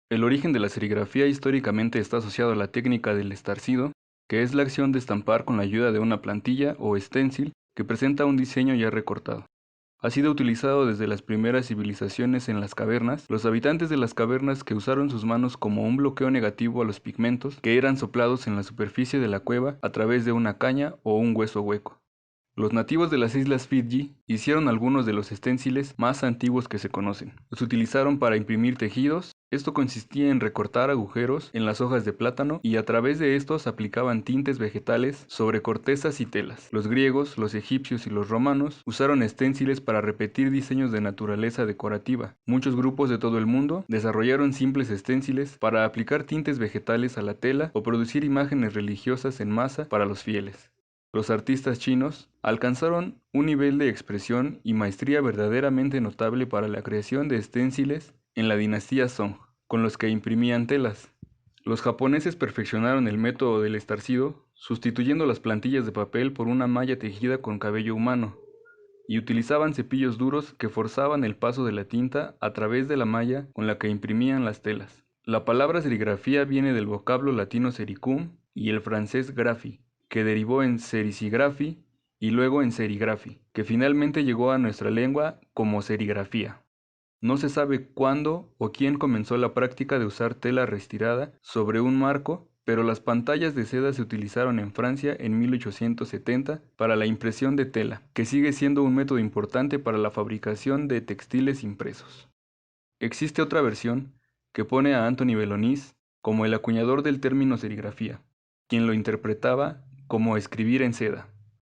El origen de la serigrafía históricamente está asociado a la técnica del estarcido, que es la acción de estampar con la ayuda de una plantilla o stencil que presenta un diseño ya recortado. Ha sido utilizado desde las primeras civilizaciones en las cavernas. Los habitantes de las cavernas que usaron sus manos como un bloqueo negativo a los pigmentos que eran soplados en la superficie de la cueva a través de una caña o un hueso hueco. Los nativos de las islas Fiji hicieron algunos de los esténciles más antiguos que se conocen. Los utilizaron para imprimir tejidos. Esto consistía en recortar agujeros en las hojas de plátano y a través de estos aplicaban tintes vegetales sobre cortezas y telas. Los griegos, los egipcios y los romanos usaron esténciles para repetir diseños de naturaleza decorativa. Muchos grupos de todo el mundo desarrollaron simples esténciles para aplicar tintes vegetales a la tela o producir imágenes religiosas en masa para los fieles. Los artistas chinos alcanzaron un nivel de expresión y maestría verdaderamente notable para la creación de esténciles en la dinastía Song, con los que imprimían telas. Los japoneses perfeccionaron el método del estarcido, sustituyendo las plantillas de papel por una malla tejida con cabello humano, y utilizaban cepillos duros que forzaban el paso de la tinta a través de la malla con la que imprimían las telas. La palabra serigrafía viene del vocablo latino sericum y el francés graphi, que derivó en sericigraphy y luego en serigraphy, que finalmente llegó a nuestra lengua como serigrafía. No se sabe cuándo o quién comenzó la práctica de usar tela reestirada sobre un marco, pero las pantallas de seda se utilizaron en Francia en 1870 para la impresión de tela, que sigue siendo un método importante para la fabricación de textiles impresos. Existe otra versión que pone a Anthony Belloniz como el acuñador del término serigrafía, quien lo interpretaba como escribir en seda.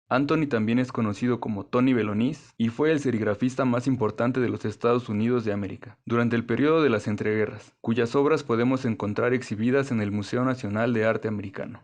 Anthony también es conocido como Tony Belloniz y fue el serigrafista más importante de los Estados Unidos de América durante el periodo de las entreguerras, cuyas obras podemos encontrar exhibidas en el Museo Nacional de Arte Americano.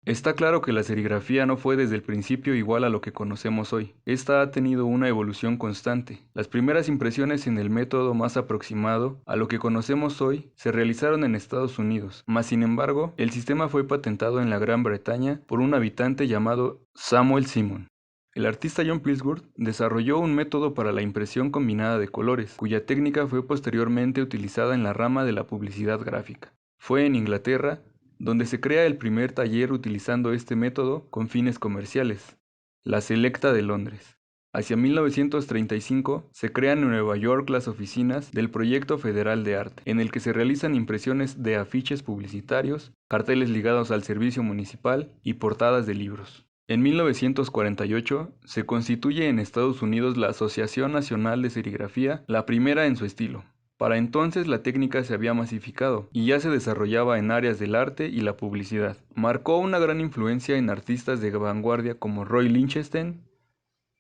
Está claro que la serigrafía no fue desde el principio igual a lo que conocemos hoy. Esta ha tenido una evolución constante. Las primeras impresiones en el método más aproximado a lo que conocemos hoy se realizaron en Estados Unidos, mas sin embargo, el sistema fue patentado en la Gran Bretaña por un habitante llamado Samuel Simon. El artista John Pilsworth desarrolló un método para la impresión combinada de colores, cuya técnica fue posteriormente utilizada en la rama de la publicidad gráfica. Fue en Inglaterra donde se crea el primer taller utilizando este método con fines comerciales, la Selecta de Londres. Hacia 1935 se crean en Nueva York las oficinas del Proyecto Federal de Arte, en el que se realizan impresiones de afiches publicitarios, carteles ligados al servicio municipal y portadas de libros. En 1948 se constituye en Estados Unidos la Asociación Nacional de Serigrafía, la primera en su estilo. Para entonces la técnica se había masificado y ya se desarrollaba en áreas del arte y la publicidad. Marcó una gran influencia en artistas de vanguardia como Roy Lichtenstein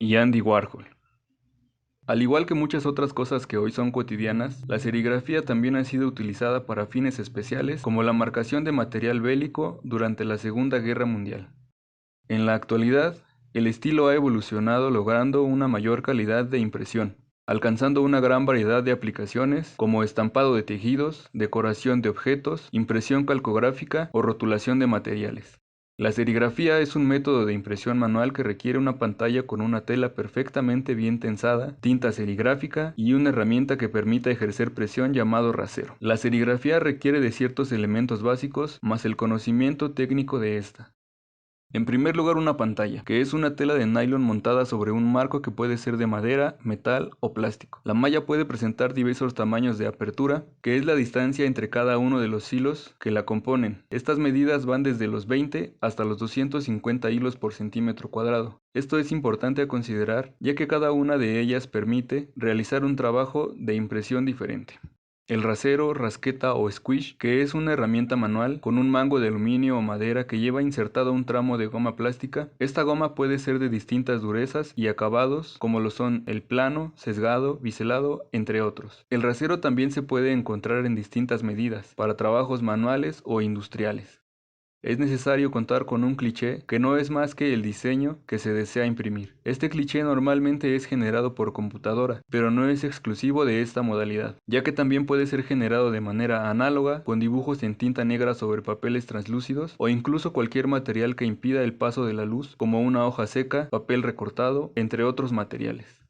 y Andy Warhol. Al igual que muchas otras cosas que hoy son cotidianas, la serigrafía también ha sido utilizada para fines especiales como la marcación de material bélico durante la Segunda Guerra Mundial. En la actualidad, el estilo ha evolucionado logrando una mayor calidad de impresión, alcanzando una gran variedad de aplicaciones como estampado de tejidos, decoración de objetos, impresión calcográfica o rotulación de materiales. La serigrafía es un método de impresión manual que requiere una pantalla con una tela perfectamente bien tensada, tinta serigráfica y una herramienta que permita ejercer presión llamado rasero. La serigrafía requiere de ciertos elementos básicos más el conocimiento técnico de esta. En primer lugar, una pantalla, que es una tela de nylon montada sobre un marco que puede ser de madera, metal o plástico. La malla puede presentar diversos tamaños de apertura, que es la distancia entre cada uno de los hilos que la componen. Estas medidas van desde los 20 hasta los 250 hilos por centímetro cuadrado. Esto es importante a considerar, ya que cada una de ellas permite realizar un trabajo de impresión diferente. El rasero, rasqueta o squish, que es una herramienta manual con un mango de aluminio o madera que lleva insertado un tramo de goma plástica. Esta goma puede ser de distintas durezas y acabados, como lo son el plano, sesgado, biselado, entre otros. El rasero también se puede encontrar en distintas medidas, para trabajos manuales o industriales. Es necesario contar con un cliché que no es más que el diseño que se desea imprimir. Este cliché normalmente es generado por computadora, pero no es exclusivo de esta modalidad, ya que también puede ser generado de manera análoga, con dibujos en tinta negra sobre papeles translúcidos o incluso cualquier material que impida el paso de la luz, como una hoja seca, papel recortado, entre otros materiales.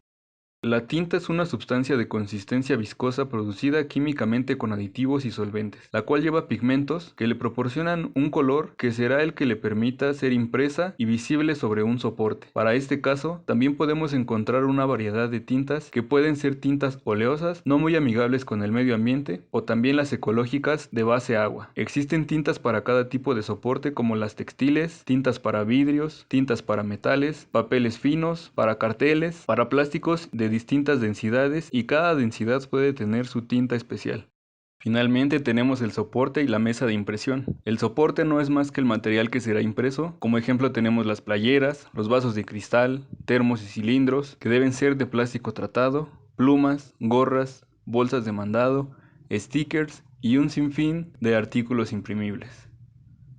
La tinta es una sustancia de consistencia viscosa producida químicamente con aditivos y solventes, la cual lleva pigmentos que le proporcionan un color que será el que le permita ser impresa y visible sobre un soporte. Para este caso, también podemos encontrar una variedad de tintas que pueden ser tintas oleosas, no muy amigables con el medio ambiente, o también las ecológicas de base agua. Existen tintas para cada tipo de soporte como las textiles, tintas para vidrios, tintas para metales, papeles finos, para carteles, para plásticos de distintas densidades y cada densidad puede tener su tinta especial. Finalmente tenemos el soporte y la mesa de impresión. El soporte no es más que el material que será impreso. Como ejemplo tenemos las playeras, los vasos de cristal, termos y cilindros que deben ser de plástico tratado, plumas, gorras, bolsas de mandado, stickers y un sinfín de artículos imprimibles.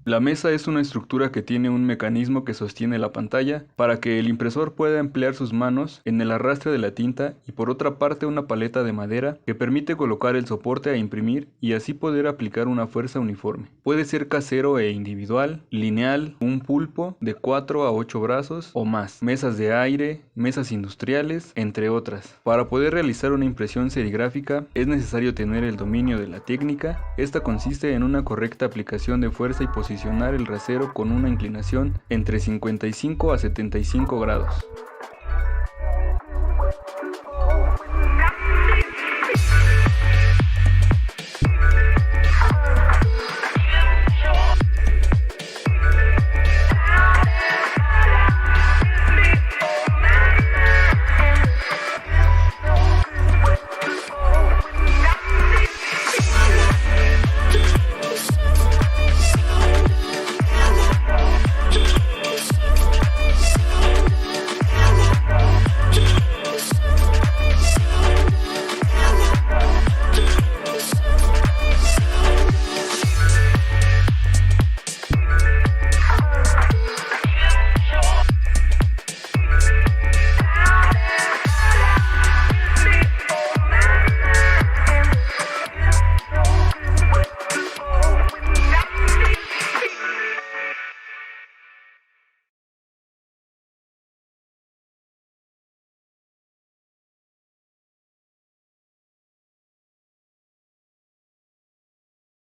La mesa es una estructura que tiene un mecanismo que sostiene la pantalla para que el impresor pueda emplear sus manos en el arrastre de la tinta y por otra parte una paleta de madera que permite colocar el soporte a imprimir y así poder aplicar una fuerza uniforme. Puede ser casero e individual, lineal, un pulpo de 4 a 8 brazos o más, mesas de aire, mesas industriales, entre otras. Para poder realizar una impresión serigráfica es necesario tener el dominio de la técnica. Esta consiste en una correcta aplicación de fuerza y posicionar el rasero con una inclinación entre 55 a 75 grados.